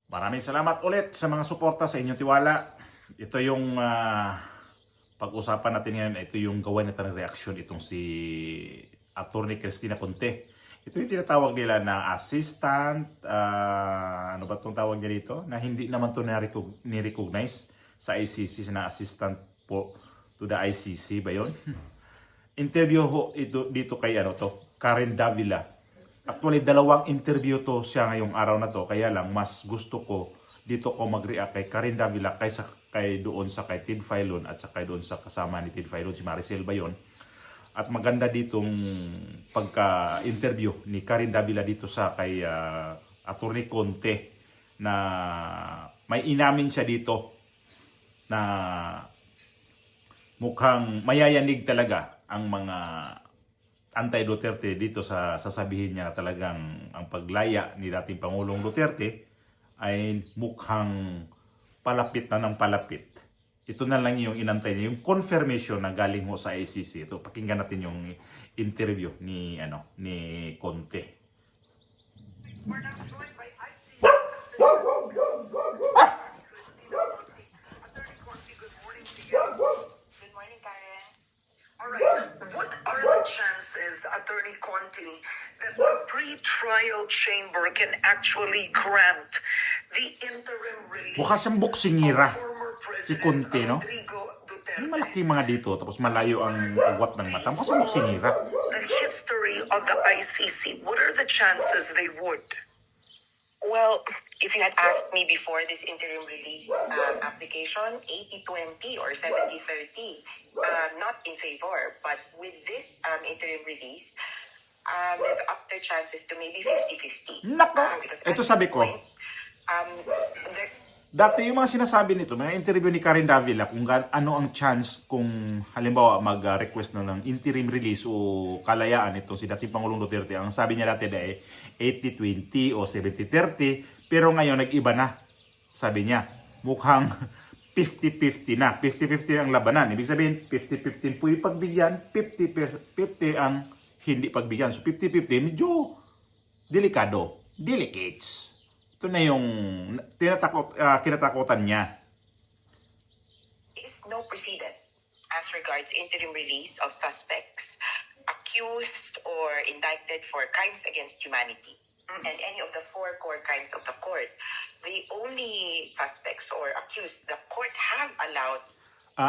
Maraming salamat ulit sa mga suporta sa inyong tiwala. Ito yung pag-usapan natin ngayon. Ito yung gawa natin ng reaksyon itong si Attorney Cristina Conte. Ito yung tinatawag nila na assistant, ano ba itong tawag niya dito? Na hindi naman ito ni-recognize sa ICC na assistant po to the ICC ba yun? Interview ho ito, dito kay Karen Davila. Actually, dalawang interview to siya ngayong araw na to. Kaya lang, mas gusto ko dito ko mag-react kay Karen Davila kaysa doon sa kay Ted Filon at saka doon sa kasama ni Ted Filon, si Maricel Bayon. At maganda ditong pagka-interview ni Karen Davila dito sa kay Attorney Conte na may inamin siya dito na mukhang mayayanig talaga ang mga anti-Duterte dito sa sasabihin niya talagang ang paglaya ni dating Pangulong Duterte ay mukhang palapit na ng palapit. Ito na lang yung inantay niya, yung confirmation na galing ho sa ICC. Ito, pakinggan natin yung interview ni Conte. We're now joined by ICC Assistant Counsel Cristina Conte. Attorney Conte, good morning to you. Good morning, Karen. All right. What are the chances, Attorney Conte, that the pre-trial chamber can actually grant the interim release Mukha siyang boksingira, of former si President Conte, no? Rodrigo Duterte? May malaki mga dito, tapos malayo ang agwat ng mata. Mukha siyang boksingira. The history of the ICC, what are the chances they would? Well, if you had asked me before this interim release application, 80-20 or 70-30, not in favor. But with this interim release, they've upped their chances to maybe 50-50. Nako! Because Ito at sabi this ko, point, they're dati yung mga sinasabi nito, mga interview ni Karen Davila kung ano ang chance kung halimbawa mag-request na ng interim release o kalayaan itong si dating Pangulong Duterte. Ang sabi niya dati ay 80-20 o 70-30, pero ngayon nag-iba na. Sabi niya, mukhang 50-50 na. 50-50 ang labanan. Ibig sabihin, 50-50 pwede pagbigyan, 50-50 ang hindi pagbigyan. So 50-50, medyo delikado. Delicates. Ito na yung kinatakutan niya. is no precedent as regards interim release of suspects accused or indicted for crimes against humanity. And any of the four core crimes of the court, the only suspects or accused the court have allowed.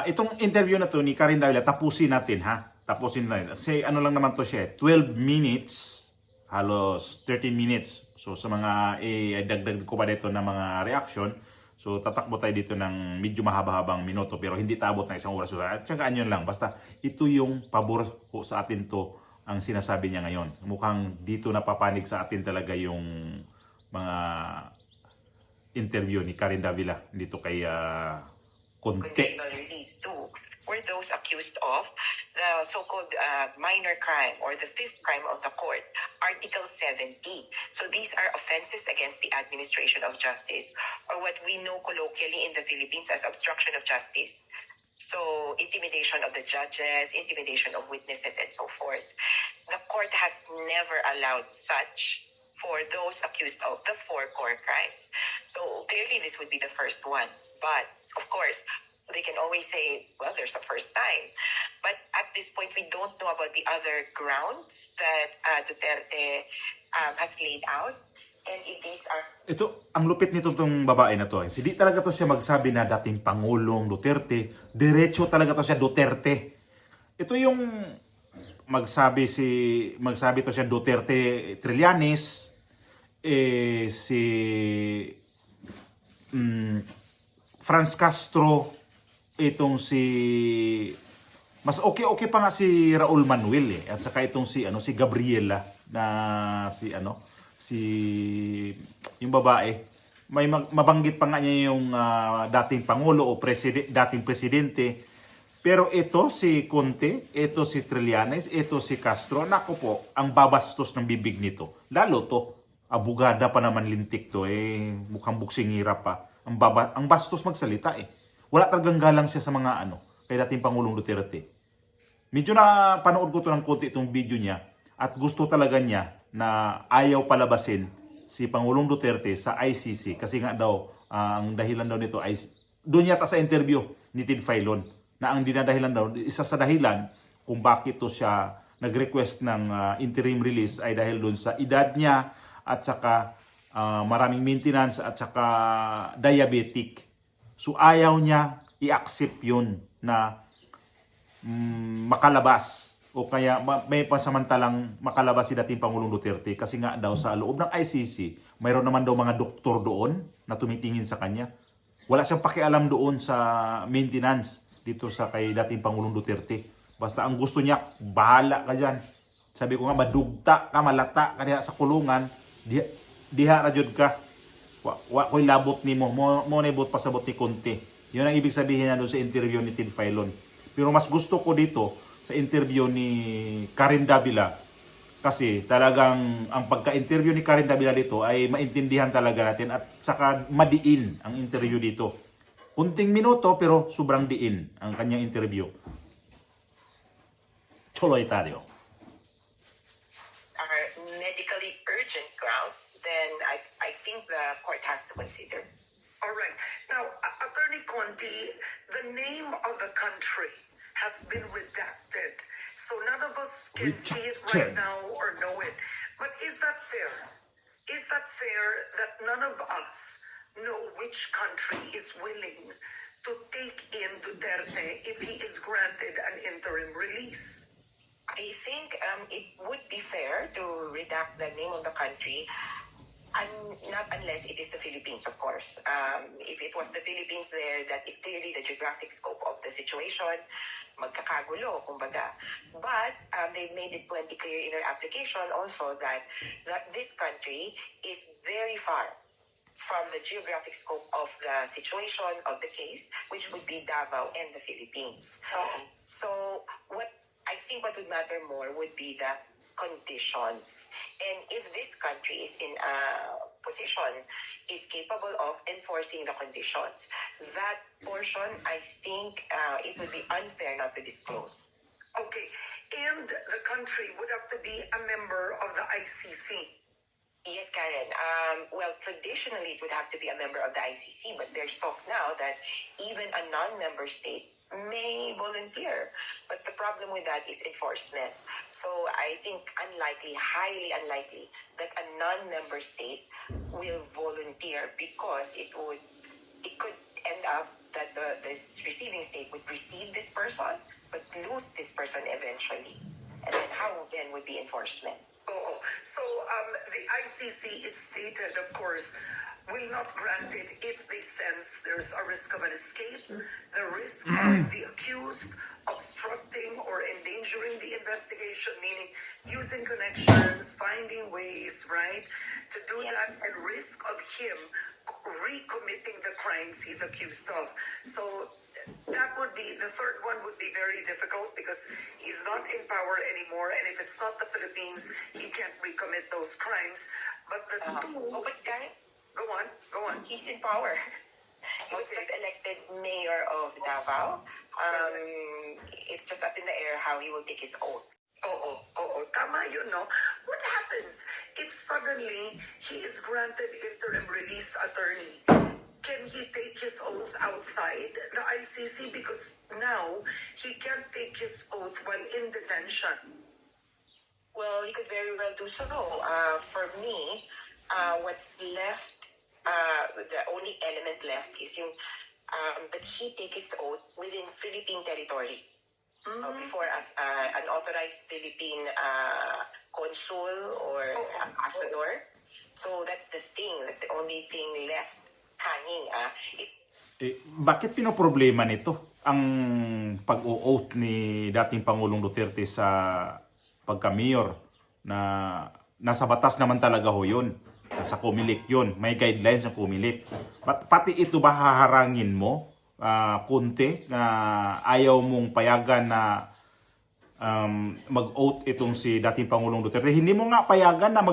Itong interview na to ni Karen Davila, tapusin natin ha. Tapusin natin. Kasi ano lang naman to siya, 12 minutes, halos 13 minutes. So sa mga dagdag ko pa dito na mga reaction, so tatakbo tayo dito ng medyo mahaba-habang minuto pero hindi taabot na isang oras. At tsagaan yun lang, basta ito yung pabor po sa atin to ang sinasabi niya ngayon. Mukhang dito napapanig sa atin talaga yung mga interview ni Karen Davila dito kay Conte. Conditional release too were those accused of the so-called minor crime or the fifth crime of the court, Article 70. So these are offenses against the administration of justice, or what we know colloquially in the Philippines as obstruction of justice. So intimidation of the judges, intimidation of witnesses, and so forth. The court has never allowed such for those accused of the four core crimes. So clearly this would be the first one. But of course, they can always say, well, there's a first time. But at this point, we don't know about the other grounds that Duterte has laid out. And if these are... Ito, ang lupit nito tong babae na to. Hindi talaga to siya magsabi na dating Pangulong Duterte. Diretso talaga to siya Duterte. Ito yung magsabi to siya Duterte Trillanes. Franz Castro, itong si mas okay pa nga si Raul Manuel at saka itong si Gabriela na si yung babae, may mabanggit pa nga niya yung dating pangulo o dating presidente. Pero ito si Conte, ito si Trillanes, ito si Castro, nako po, ang babastos ng bibig nito. Lalo to, abogada pa naman lintik to, mukhang buksingira pa. Ang bastos magsalita Wala talagang galang siya sa mga kay dating Pangulong Duterte. Medyo na panood ko to ng konti itong video niya at gusto talaga niya na ayaw palabasin si Pangulong Duterte sa ICC kasi nga daw ang dahilan daw nito ay doon yata sa interview ni Ted Filon na ang dinadahilan daw, isa sa dahilan kung bakit to siya nag-request ng interim release ay dahil doon sa edad niya at saka maraming maintenance at saka diabetic. So ayaw niya i-accept yun na makalabas o kaya may pasamantalang makalabas si dating Pangulong Duterte kasi nga daw sa loob ng ICC mayroon naman daw mga doktor doon na tumitingin sa kanya. Wala siyang pakialam doon sa maintenance dito sa kay dating Pangulong Duterte. Basta ang gusto niya, bahala ka dyan. Sabi ko nga, madugta ka, malata ka diha sa kulungan, diha rajud ka. Wa ko'y labot ni mo naibot pasabot ni Conte. Yun ang ibig sabihin niya doon sa interview ni Ted Filon. Pero mas gusto ko dito sa interview ni Karen Davila kasi talagang ang pagka-interview ni Karen Davila dito ay maintindihan talaga natin at saka madiin ang interview dito. Kunting minuto pero sobrang diin ang kanyang interview. Tuloy tayo. Are medically urgent grounds, then I think the court has to consider. All right. Now, Attorney Conti, the name of the country has been redacted. So none of us can see it right now or know it. But is that fair? Is that fair that none of us know which country is willing to take in Duterte if he is granted an interim release? I think it would be fair to redact the name of the country, and not unless it is the Philippines, of course. If it was the Philippines there, that is clearly the geographic scope of the situation. Magkakagulo, kumbaga. But they've made it plenty clear in their application also that this country is very far from the geographic scope of the situation of the case, which would be Davao and the Philippines. So I think what would matter more would be the conditions. And if this country is in a position, is capable of enforcing the conditions, that portion, I think it would be unfair not to disclose. Okay. And the country would have to be a member of the ICC. Yes, Karen. Well, traditionally, it would have to be a member of the ICC, but there's talk now that even a non-member state may volunteer. But the problem with that is enforcement. So I think highly unlikely, that a non-member state will volunteer because it could end up that this receiving state would receive this person, but lose this person eventually. And then how then would be enforcement? So the ICC, it's stated, of course, will not grant it if they sense there's a risk of an escape, the risk of the accused obstructing or endangering the investigation, meaning using connections, finding ways, right, to do Yes. that, and risk of him recommitting the crimes he's accused of. So that would be, the third one would be very difficult because he's not in power anymore, and if it's not the Philippines, he can't recommit those crimes. But the two, But Karen, go on. he's in power. He was Okay. just elected mayor of Davao. It's just up in the air how he will take his oath. Tama yun, no? What happens if suddenly he is granted interim release, attorney? Can he take his oath outside the ICC? Because now he can't take his oath while in detention. Well, he could very well do so. For me, what's left, the only element left is yung that he take his oath within Philippine territory. Before an authorized Philippine consul or ambassador. So that's the thing. That's the only thing left hanging. Bakit pinoproblema nito ang pag-o-oath ni dating Pangulong Duterte sa pagka-mayor na nasa batas naman talaga ho yun. Nasa COMELEC yun. May guidelines ng COMELEC. Pati ito ba haharangin mo, Conte, na ayaw mong payagan na mag-oath itong si dating Pangulong Duterte? Hindi mo nga payagan na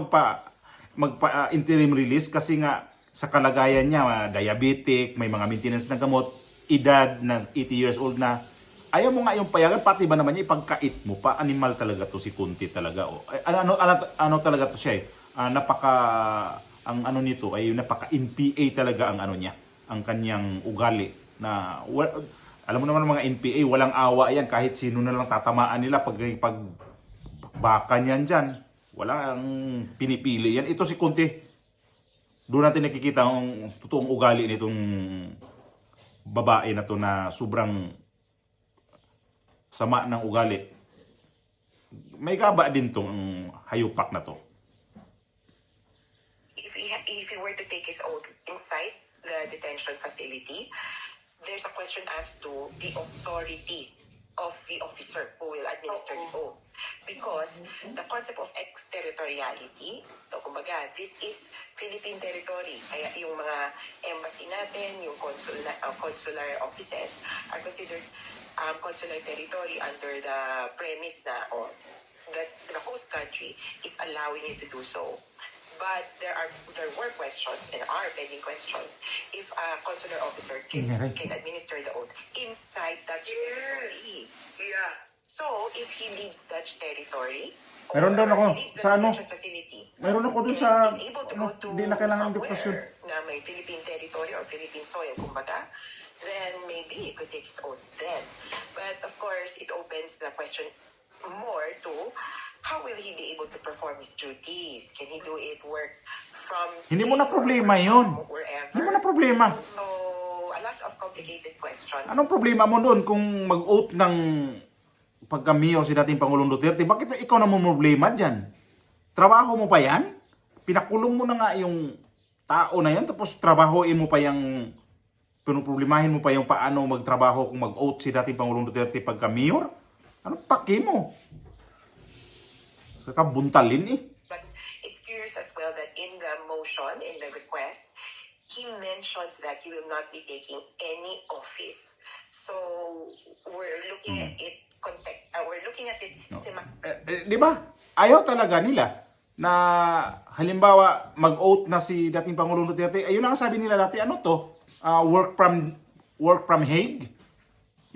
magpa-interim release kasi nga sa kalagayan niya, diabetic, may mga maintenance na gamot, edad na 80 years old na. Ayaw mo nga yung payagan, pati ba naman niya ipagkait mo pa? Animal talaga to si Conte talaga. Ano talaga to siya eh. Napaka ang ano nito ay napaka-NPA talaga ang ano niya, ang kanyang ugali na alam mo naman ng mga NPA, walang awa yan kahit sino na lang tatamaan nila pag baka niyan diyan. Walang pinipili yan. Ito si Conte. Doon natin nakikita ang totoong ugali nitong babae na to na sobrang sama ng ugali. May gaba din tong hayupak na to. If he were to take his oath inside the detention facility, there's a question as to the authority of the officer who will administer the oath. Because the concept of exterritoriality, kumbaga, this is Philippine territory. Kaya yung mga embassy natin, yung consular offices are considered consular territory under the premise na the host country is allowing you to do so. But there were questions and are pending questions if a consular officer can administer the oath inside Dutch territory. Yeah. So, if he leaves Dutch territory, Meron doon ako he leaves the sa ano? detention facility, Mayroon ako doon and sa is able to go to hindi na kailangan ng diktasyon. somewhere na may Philippine territory or Philippine soil, kumbaga, then maybe he could take his oath then. But of course, it opens the question more to how will he be able to perform his duties? Can he do it work from Hindi mo na here or problema from yun. wherever? Hindi mo na problema. So, a lot of complicated questions. Anong problema mo doon kung mag-oath ng pagka-mayor si dating Pangulong Duterte? Bakit ikaw na mo problema dyan? Trabaho mo pa yan? Pinakulong mo na nga yung tao na yan, tapos trabahoin mo pa yung pinuproblemahin mo pa yung paano magtrabaho kung mag-oath si dating Pangulong Duterte pagka-mayor? Anong paki mo? Saka buntalin eh. But it's curious as well that in the motion, in the request, he mentions that he will not be taking any office. So we're looking at it Di ba? Ayaw talaga nila na halimbawa mag-oath na si dating Pangulong Duterte. Ayun ang sabi nila dati, ano to? Work from Hague.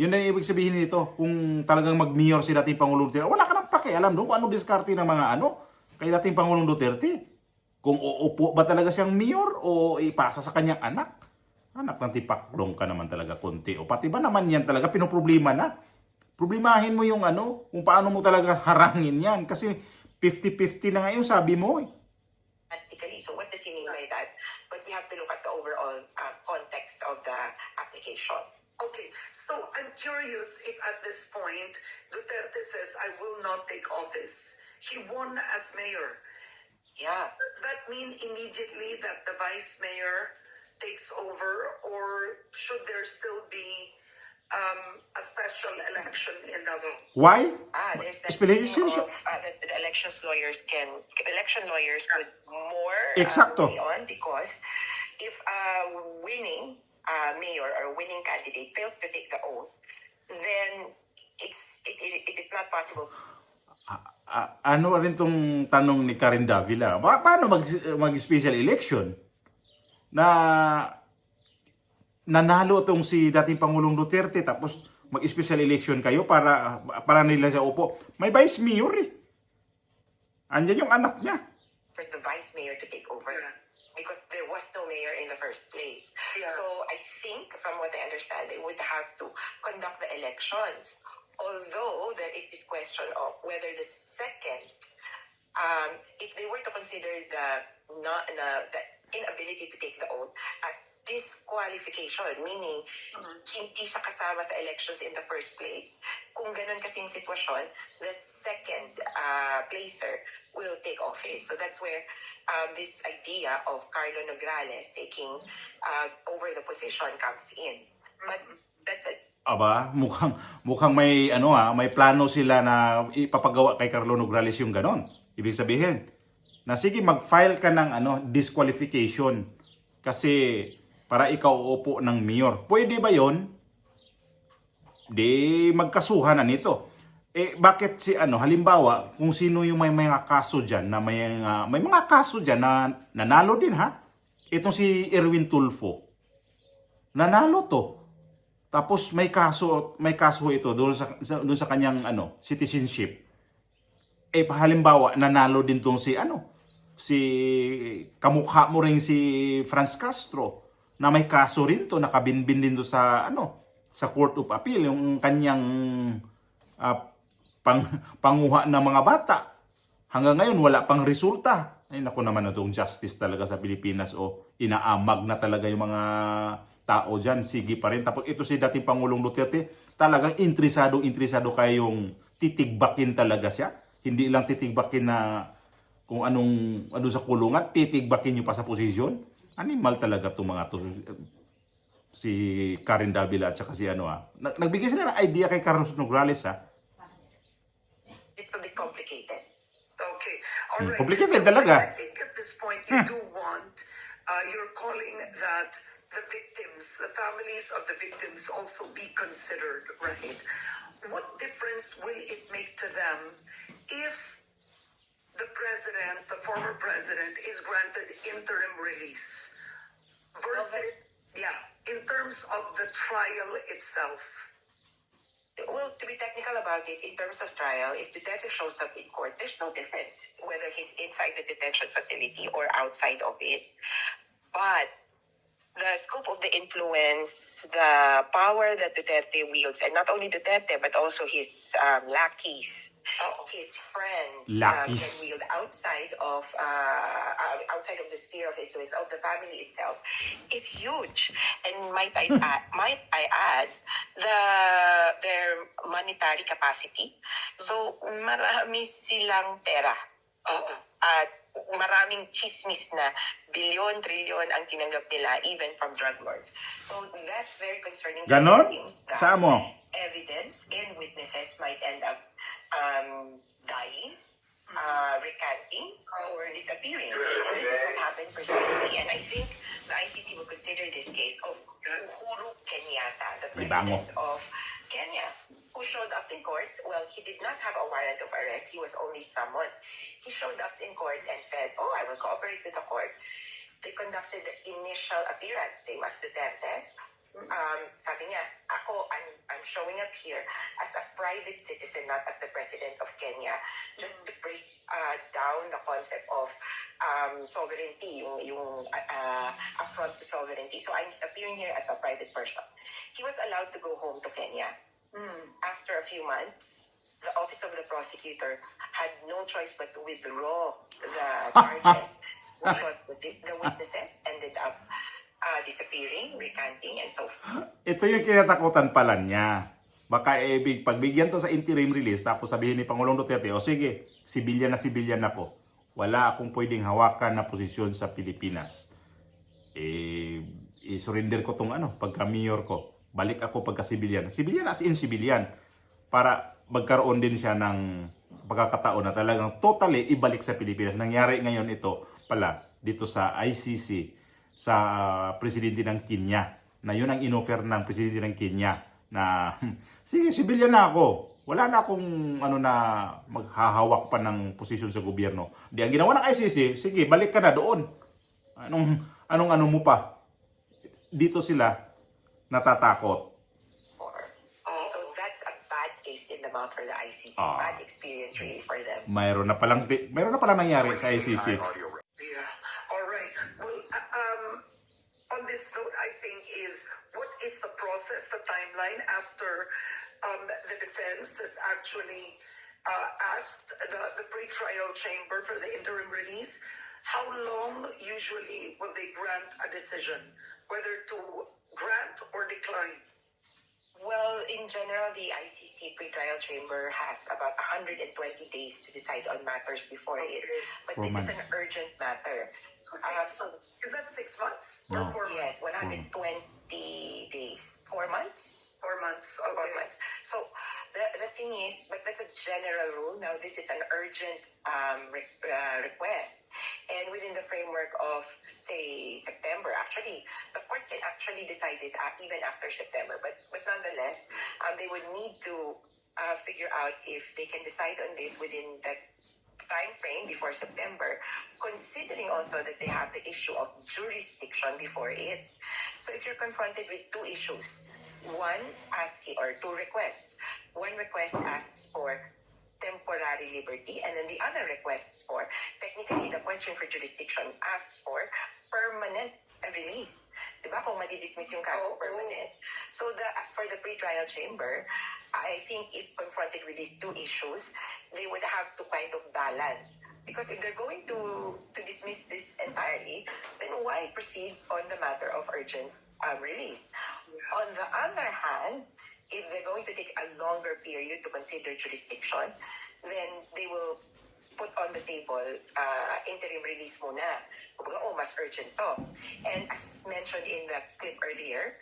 Yun na ibig sabihin nito. Kung talagang mag-mayor si dating Pangulong Duterte, wala ka nang pakialam doon kung ano diskarte ng mga kay dating Pangulong Duterte. Kung uupo ba talaga siyang mayor o ipasa sa kanyang anak. Anak ng tipaklong ka naman talaga konti. O pati ba naman yan talaga pinoproblema na? Problemahin mo yung kung paano mo talaga harangin yan. Kasi 50-50 na ngayon sabi mo eh. practically. So what does he mean by that? But we have to look at the overall context of the application. Okay, so I'm curious if at this point Duterte says, I will not take office. He won as mayor. Yeah. Does that mean immediately that the vice mayor takes over, or should there still be a special election in Davao? Why? There's that Especially thing since- of that the election lawyers could more Exacto. weigh on, because if a winning mayor or winning candidate fails to take the oath, then it is not possible. Ano rin tong tanong ni Karen Davila? Paano mag-special election? Na nanalo tong si dating Pangulong Duterte tapos mag-special election kayo para nila siya upo. May vice mayor eh. Andyan yung anak niya. For the vice mayor to take over, because there was no mayor in the first place. Yeah. So I think, from what I understand, they would have to conduct the elections. Although there is this question of whether the second, if they were to consider the inability to take the oath as disqualification, meaning hindi siya kasama sa elections in the first place. Kung ganun kasing sitwasyon, the second placer will take office. So that's where this idea of Carlo Nograles taking over the position comes in. But that's it. Aba, mukhang may may plano sila na ipapagawa kay Carlo Nograles yung ganon. Ibig sabihin, na sige mag-file ka ng disqualification kasi para ikaw uupo ng mayor. Pwede ba 'yon? Di magkasuhan na nito. Bakit si halimbawa, kung sino yung may mga kaso diyan na may mga kaso diyan na nanalo din ha. Itong si Erwin Tulfo. Nanalo to. Tapos may kaso ito doon sa kanyang citizenship. Halimbawa nanalo din tong si kamukha mo rin si Franz Castro na may kaso rin to, nakabinbin din to sa sa Court of Appeal, yung kanyang panguha ng mga bata. Hanggang ngayon wala pang resulta. Ay naku naman, itong justice talaga sa Pilipinas, inaamag na talaga yung mga tao dyan. Sige pa rin. Tapos ito si dating Pangulong Duterte, talagang interesado kayong titigbakin talaga siya. Hindi lang titigbakin na kung ano sa kulungan, titigbakin nyo pa sa posisyon. Animal talaga itong mga to. Si Karen Davila at saka si nagbigay sila ng idea kay Carlos Nograles, ha. It could be complicated. Okay, all right. Complicated So talaga. I think at this point you do want, you're calling that the victims, the families of the victims also be considered, right? What difference will it make to them if the president, the former president, is granted interim release versus, in terms of the trial itself? Well, to be technical about it, in terms of trial, if Duterte shows up in court, there's no difference whether he's inside the detention facility or outside of it. But the scope of the influence, the power that Duterte wields, and not only Duterte, but also his lackeys, his friends, can wield outside of the sphere of influence of the family itself, is huge. And might I add, their monetary capacity. So marami silang pera. At maraming chismis na bilyon, trilyon ang tinanggap nila even from drug lords. So that's very concerning for Ganon? victims that Saan mo? evidence and witnesses might end up dying, recanting, or disappearing. And this is what happened precisely. And I think the ICC will consider this case of Uhuru Kenyatta, the president of Kenya, who showed up in court. Well, he did not have a warrant of arrest. He was only summoned. He showed up in court and said, I will cooperate with the court. They conducted the initial appearance, same as Duterte's. Sabi niya, I'm showing up here as a private citizen, not as the president of Kenya, just to break down the concept of sovereignty, yung affront to sovereignty. So I'm appearing here as a private person. He was allowed to go home to Kenya. After a few months, the office of the prosecutor had no choice but to withdraw the charges because the witnesses ended up disappearing, recanting, and so forth. Ito yung kinatakutan pala niya. Baka pagbigyan to sa interim release, tapos sabihin ni Pangulong Duterte, sige, sibilyan ako. Wala akong pwedeng hawakan na posisyon sa Pilipinas. I-surrender ko tong pagka-mayor ko. Balik ako pagka-sibilyan. Sibilyan as in sibilyan. Para magkaroon din siya ng pagkakataon na talagang totally ibalik sa Pilipinas. Nangyari ngayon ito pala dito sa ICC sa presidente ng Kenya. Na yun ang inoffer ng presidente ng Kenya na sige, sibilyan na ako. Wala na akong na maghahawak pa ng posisyon sa gobyerno. Di ang ginawa ng ICC, sige, balik ka na doon. Anong mo pa? Dito sila natatakot. So that's a bad taste in the mouth for the ICC. Bad experience really for them. Mayroon na palang nangyari sa ICC. Yeah. All right. Well, on this note, I think what is the process, the timeline after the defense has actually asked the pretrial chamber for the interim release? How long usually will they grant a decision, whether to grant or decline? Well, in general, the ICC pretrial chamber has about 120 days to decide on matters before it. But this is an urgent matter. So is that 6 months or 4 months? Yes, 120 days. 4 months? 4 months. Okay. 4 months. So the thing is, but that's a general rule. Now, this is an urgent request. And within the framework of, say, September, actually, the court can actually decide this even after September. But nonetheless, they would need to figure out if they can decide on this within the time frame before September, considering also that they have the issue of jurisdiction before it. So if you're confronted with two issues, two requests. One request asks for temporary liberty, and then the other requests for, technically the question for jurisdiction asks for permanent release. Diba? Kung madidismiss yung kaso permanent. So for the pretrial chamber, I think if confronted with these two issues, they would have to kind of balance. Because if they're going to dismiss this entirely, then why proceed on the matter of urgent release? On the other hand, if they're going to take a longer period to consider jurisdiction, then they will put on the table interim release muna. Kumbaga, mas urgent to. And as mentioned in the clip earlier,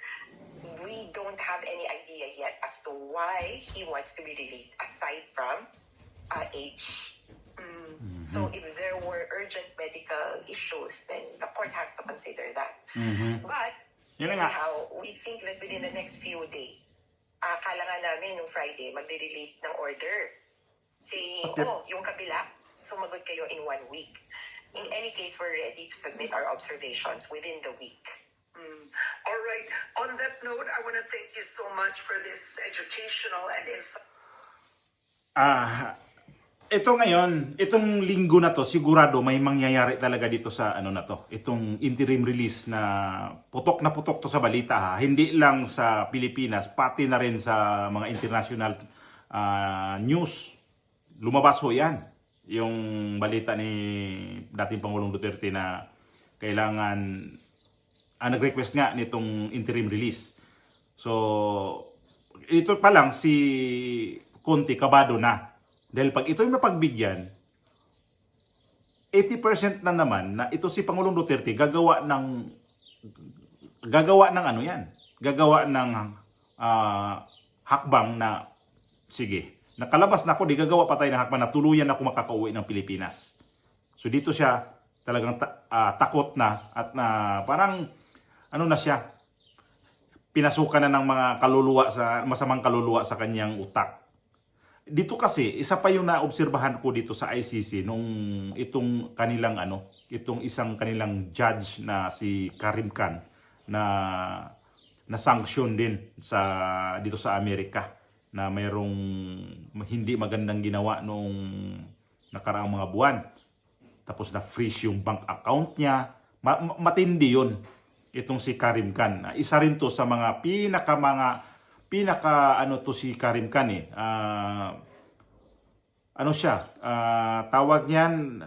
we don't have any idea yet as to why he wants to be released aside from age. So if there were urgent medical issues, then the court has to consider that. But Yun na nga. anyhow, we think that within the next few days, akala nga namin nung Friday, magre-release ng order saying, Okay. yung kabila, sumagot kayo in 1 week. In any case, we're ready to submit our observations within the week. All right. On that note, I want to thank you so much for this educational and Ito ngayon, itong linggo na to, sigurado may mangyayari talaga dito sa ano na to. Itong interim release na putok to sa balita ha. Hindi lang sa Pilipinas, pati na rin sa mga international news. Lumabas ho yan. Yung balita ni dating Pangulong Duterte na kailangan nag-request nga nitong interim release. So, ito pa lang si Conti kabado na. Dahil pag ito'y mapagbigyan, 80% na naman na ito si Pangulong Duterte gagawa ng ano yan. Gagawa ng hakbang na sige, nakalabas na ako, di gagawa pa tayo ng hakbang na tuluyan ako makakauwi ng Pilipinas. So dito siya talagang takot na at parang ano na siya, pinasukan na ng mga masamang kaluluwa sa kanyang utak. Dito kasi, isa pa yung naobserbahan ko dito sa ICC nung itong isang kanilang judge na si Karim Khan na sanction din dito sa Amerika na mayroong hindi magandang ginawa nung nakaraang mga buwan. Tapos na-freeze yung bank account niya. Matindi yun. Itong si Karim Khan. Isa rin to sa mga si Karim Khan tawag niyan,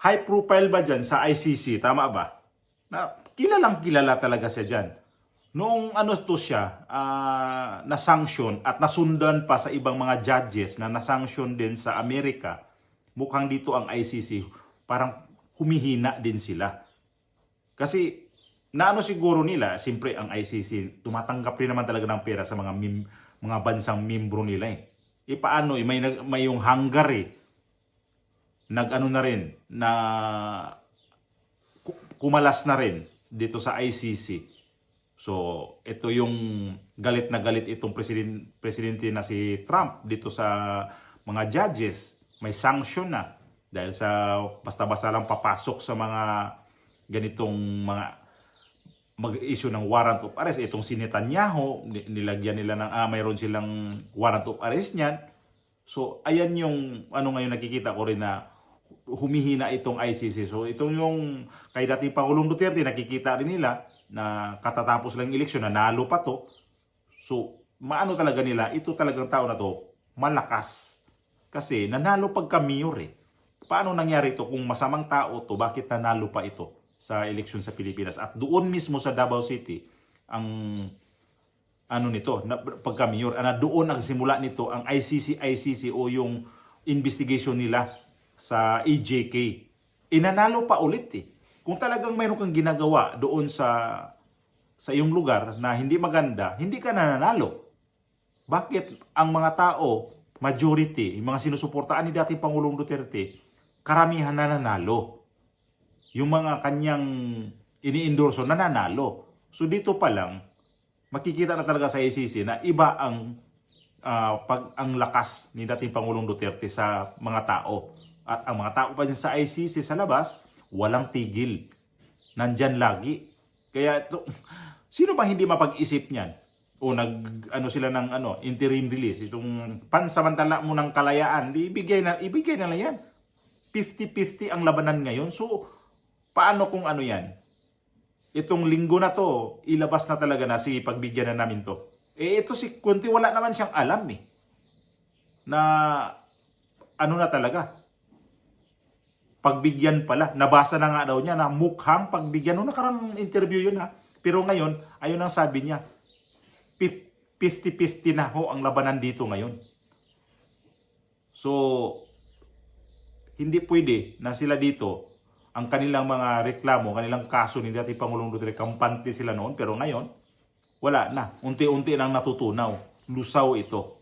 high profile ba dyan sa ICC, tama ba? Na kilalang kilala talaga siya dyan. Noong siya, na-sanction at nasundan pa sa ibang mga judges na na-sanction din sa Amerika, mukhang dito ang ICC, parang humihina din sila. Kasi siguro nila, siyempre ang ICC, tumatanggap rin naman talaga ng pera sa mga bansang membro nila paano, may yung Hungary, na rin, na kumalas na rin dito sa ICC. So, ito yung galit na galit itong presidente na si Trump dito sa mga judges. May sanction na dahil sa basta-basta lang papasok sa mga ganitong mga mag-issue ng warrant of arrest. Itong si Netanyahu, nilagyan nila ng mayroon silang warrant of arrest niyan. So, ayan yung ngayon nakikita ko rin na humihina itong ICC. So, itong yung kay dating Pangulong Duterte, nakikita rin nila na katatapos lang eleksyon, nanalo pa to. So, maano talaga nila, ito talagang tao na to, malakas. Kasi nanalo pagka-mayor Paano nangyari ito kung masamang tao to, bakit nanalo pa ito sa eleksyon sa Pilipinas? At doon mismo sa Davao City, ang pagka-mayor, doon nagsimula nito ang ICC o yung investigation nila sa EJK. Inanalo pa ulit Kung talagang mayroon kang ginagawa doon sa iyong lugar na hindi maganda, hindi ka nananalo. Bakit ang mga tao, majority, yung mga sinusuportaan ni dating Pangulong Duterte, karamihan nananalo? Yung mga kanyang ini-endorso nananalo. So dito pa lang, makikita na talaga sa ICC na iba ang lakas ni dating Pangulong Duterte sa mga tao. At ang mga tao pa dyan sa ICC sa labas, walang tigil. Nandyan lagi. Kaya sino ba hindi mapag-isip niyan? o ano sila ng interim release, itong pansamantala mo ng kalayaan, ibigay na lang yan. 50-50 ang labanan ngayon. So paano kung ano yan? Itong linggo na to, ilabas na talaga na si pagbigyan na namin to. Ito si Conte, wala naman siyang alam na ano na talaga. Pagbigyan pala. Nabasa na nga daw niya na mukhang pagbigyan. Noong nakarang interview yun Pero ngayon, ayun ang sabi niya. 50-50 na ang labanan dito ngayon. So, hindi pwede na sila dito, ang kanilang mga reklamo, kanilang kaso ni dating Pangulong Duterte, kampante sila noon. Pero ngayon, wala na. Unti-unti nang natutunaw. Lusaw ito.